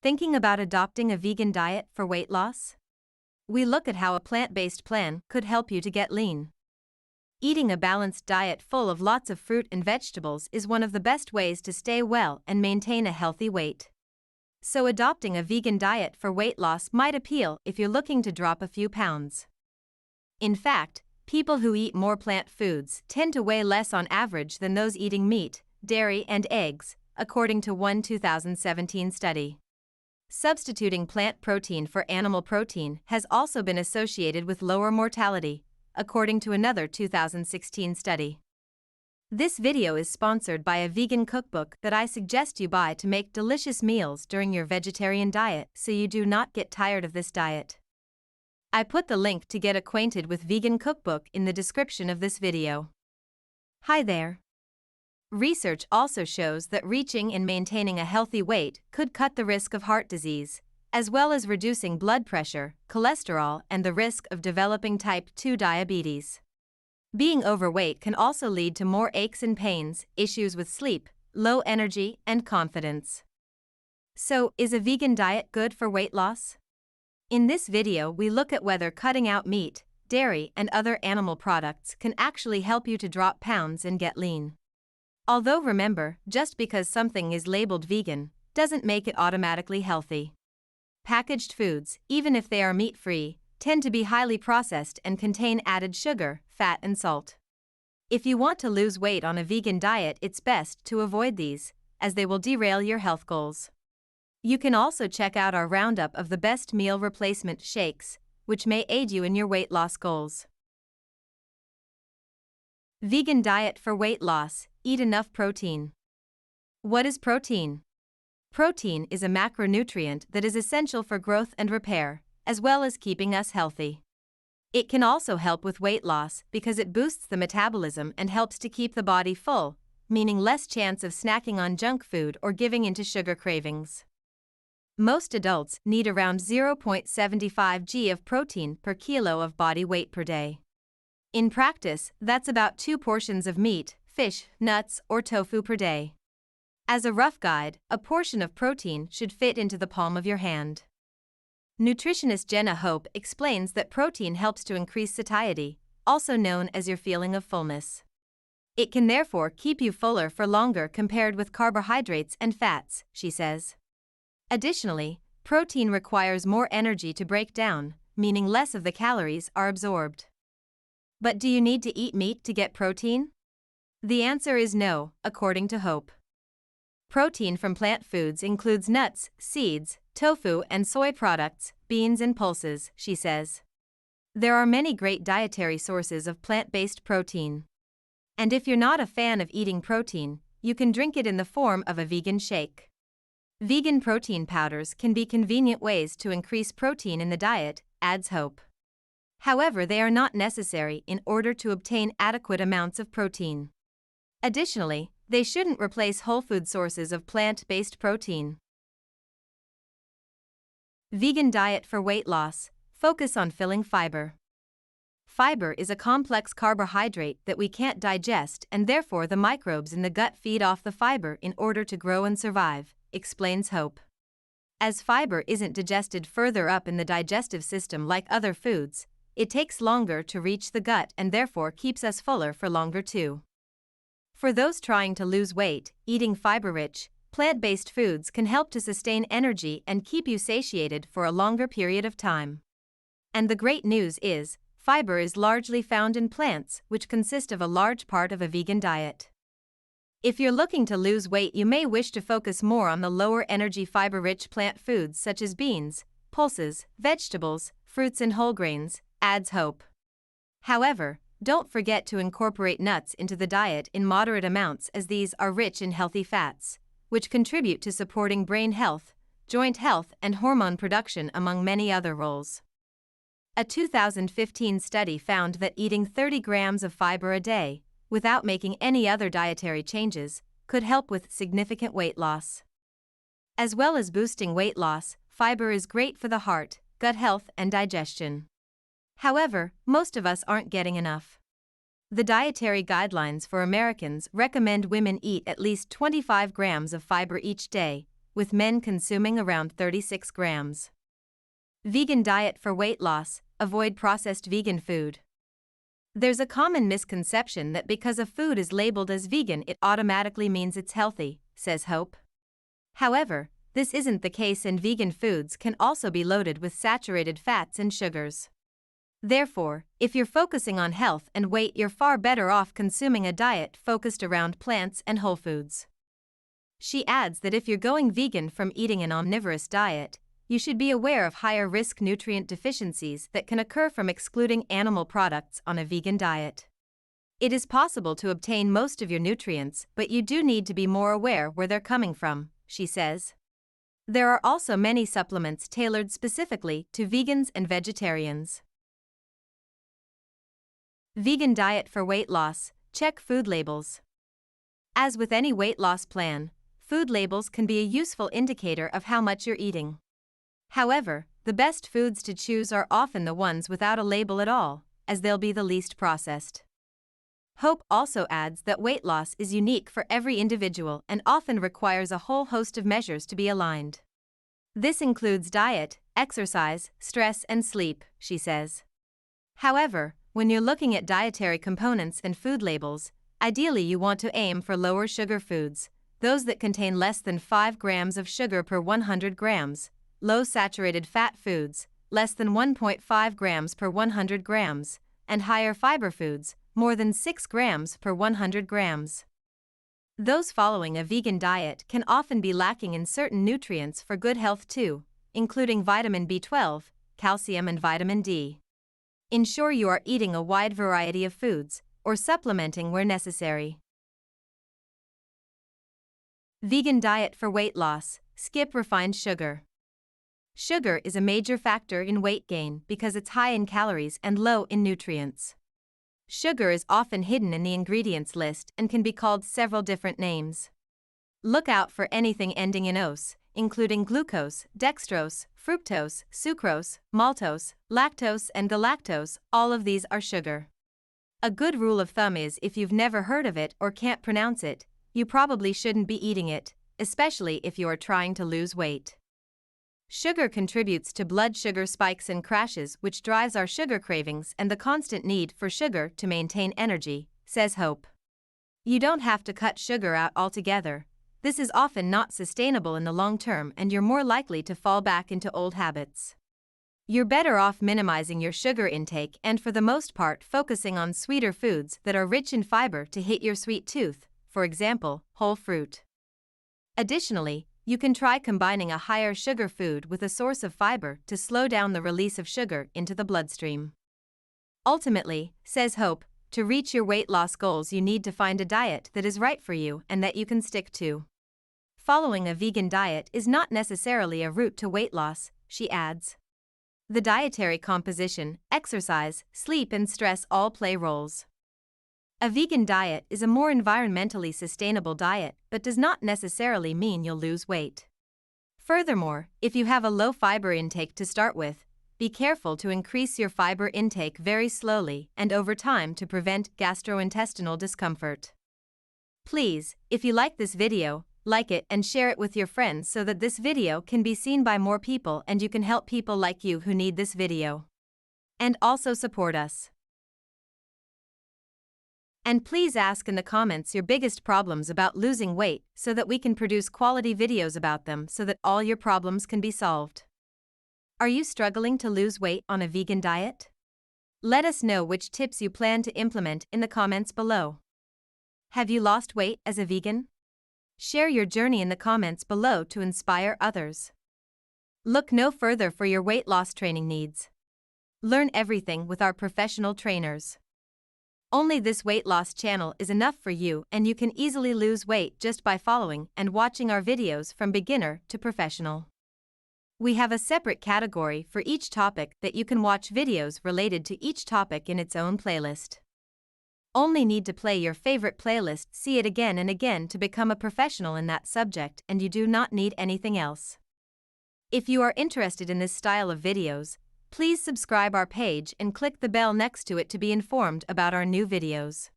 Thinking about adopting a vegan diet for weight loss? We look at how a plant-based plan could help you to get lean. Eating a balanced diet full of lots of fruit and vegetables is one of the best ways to stay well and maintain a healthy weight. So adopting a vegan diet for weight loss might appeal if you're looking to drop a few pounds. In fact, people who eat more plant foods tend to weigh less on average than those eating meat, dairy, and eggs, according to one 2017 study. Substituting plant protein for animal protein has also been associated with lower mortality, according to another 2016 study. This video is sponsored by a vegan cookbook that I suggest you buy to make delicious meals during your vegetarian diet so you do not get tired of this diet. I put the link to get acquainted with Vegan Cookbook in the description of this video. Hi there. Research also shows that reaching and maintaining a healthy weight could cut the risk of heart disease, as well as reducing blood pressure, cholesterol, and the risk of developing type 2 diabetes. Being overweight can also lead to more aches and pains, issues with sleep, low energy, and confidence. So, is a vegan diet good for weight loss? In this video, we look at whether cutting out meat, dairy, and other animal products can actually help you to drop pounds and get lean. Although remember, just because something is labeled vegan doesn't make it automatically healthy. Packaged foods, even if they are meat-free, tend to be highly processed and contain added sugar, fat, and salt. If you want to lose weight on a vegan diet, it's best to avoid these, as they will derail your health goals. You can also check out our roundup of the best meal replacement shakes, which may aid you in your weight loss goals. Vegan diet for weight loss. Eat enough protein. What is protein? Protein is a macronutrient that is essential for growth and repair, as well as keeping us healthy. It can also help with weight loss because it boosts the metabolism and helps to keep the body full, meaning less chance of snacking on junk food or giving into sugar cravings. Most adults need around 0.75 g of protein per kilo of body weight per day. In practice, that's about 2 portions of meat, fish, nuts, or tofu per day. As a rough guide, a portion of protein should fit into the palm of your hand. Nutritionist Jenna Hope explains that protein helps to increase satiety, also known as your feeling of fullness. It can therefore keep you fuller for longer compared with carbohydrates and fats, she says. Additionally, protein requires more energy to break down, meaning less of the calories are absorbed. But do you need to eat meat to get protein? The answer is no, according to Hope. Protein from plant foods includes nuts, seeds, tofu and soy products, beans and pulses, she says. There are many great dietary sources of plant-based protein. And if you're not a fan of eating protein, you can drink it in the form of a vegan shake. Vegan protein powders can be convenient ways to increase protein in the diet, adds Hope. However, they are not necessary in order to obtain adequate amounts of protein. Additionally, they shouldn't replace whole food sources of plant-based protein. Vegan diet for weight loss. Focus on filling fiber. Fiber is a complex carbohydrate that we can't digest, and therefore the microbes in the gut feed off the fiber in order to grow and survive, explains Hope. As fiber isn't digested further up in the digestive system like other foods, it takes longer to reach the gut and therefore keeps us fuller for longer too. For those trying to lose weight, eating fiber-rich, plant-based foods can help to sustain energy and keep you satiated for a longer period of time. And the great news is, fiber is largely found in plants, which consist of a large part of a vegan diet. If you're looking to lose weight, you may wish to focus more on the lower-energy fiber-rich plant foods such as beans, pulses, vegetables, fruits and whole grains, adds Hope. However, don't forget to incorporate nuts into the diet in moderate amounts, as these are rich in healthy fats, which contribute to supporting brain health, joint health, and hormone production, among many other roles. A 2015 study found that eating 30 grams of fiber a day, without making any other dietary changes, could help with significant weight loss. As well as boosting weight loss, fiber is great for the heart, gut health, and digestion. However, most of us aren't getting enough. The dietary guidelines for Americans recommend women eat at least 25 grams of fiber each day, with men consuming around 36 grams. Vegan diet for weight loss, avoid processed vegan food. There's a common misconception that because a food is labeled as vegan, it automatically means it's healthy, says Hope. However, this isn't the case, and vegan foods can also be loaded with saturated fats and sugars. Therefore, if you're focusing on health and weight, you're far better off consuming a diet focused around plants and whole foods. She adds that if you're going vegan from eating an omnivorous diet, you should be aware of higher risk nutrient deficiencies that can occur from excluding animal products on a vegan diet. It is possible to obtain most of your nutrients, but you do need to be more aware where they're coming from, she says. There are also many supplements tailored specifically to vegans and vegetarians. Vegan diet for weight loss, check food labels. As with any weight loss plan, food labels can be a useful indicator of how much you're eating. However, the best foods to choose are often the ones without a label at all, as they'll be the least processed. Hope also adds that weight loss is unique for every individual and often requires a whole host of measures to be aligned. This includes diet, exercise, stress, and sleep, she says. However, when you're looking at dietary components and food labels, ideally you want to aim for lower sugar foods, those that contain less than 5 grams of sugar per 100 grams, low saturated fat foods, less than 1.5 grams per 100 grams, and higher fiber foods, more than 6 grams per 100 grams. Those following a vegan diet can often be lacking in certain nutrients for good health too, including vitamin B12, calcium, and vitamin D. Ensure you are eating a wide variety of foods, or supplementing where necessary. Vegan diet for weight loss, skip refined sugar. Sugar is a major factor in weight gain because it's high in calories and low in nutrients. Sugar is often hidden in the ingredients list and can be called several different names. Look out for anything ending in ose, including glucose, dextrose, fructose, sucrose, maltose, lactose, and galactose. All of these are sugar. A good rule of thumb is if you've never heard of it or can't pronounce it, you probably shouldn't be eating it, especially if you are trying to lose weight. Sugar contributes to blood sugar spikes and crashes, which drives our sugar cravings and the constant need for sugar to maintain energy, says Hope. You don't have to cut sugar out altogether. This is often not sustainable in the long term, and you're more likely to fall back into old habits. You're better off minimizing your sugar intake and, for the most part, focusing on sweeter foods that are rich in fiber to hit your sweet tooth, for example, whole fruit. Additionally, you can try combining a higher sugar food with a source of fiber to slow down the release of sugar into the bloodstream. Ultimately, says Hope, to reach your weight loss goals, you need to find a diet that is right for you and that you can stick to. Following a vegan diet is not necessarily a route to weight loss, she adds. The dietary composition, exercise, sleep, and stress all play roles. A vegan diet is a more environmentally sustainable diet, but does not necessarily mean you'll lose weight. Furthermore, if you have a low fiber intake to start with, be careful to increase your fiber intake very slowly and over time to prevent gastrointestinal discomfort. Please, if you like this video, like it and share it with your friends so that this video can be seen by more people and you can help people like you who need this video. And also support us. And please ask in the comments your biggest problems about losing weight so that we can produce quality videos about them so that all your problems can be solved. Are you struggling to lose weight on a vegan diet? Let us know which tips you plan to implement in the comments below. Have you lost weight as a vegan? Share your journey in the comments below to inspire others. Look no further for your weight loss training needs. Learn everything with our professional trainers. Only this weight loss channel is enough for you, and you can easily lose weight just by following and watching our videos from beginner to professional. We have a separate category for each topic that you can watch videos related to each topic in its own playlist. Only need to play your favorite playlist, see it again and again to become a professional in that subject, and you do not need anything else. If you are interested in this style of videos, please subscribe our page and click the bell next to it to be informed about our new videos.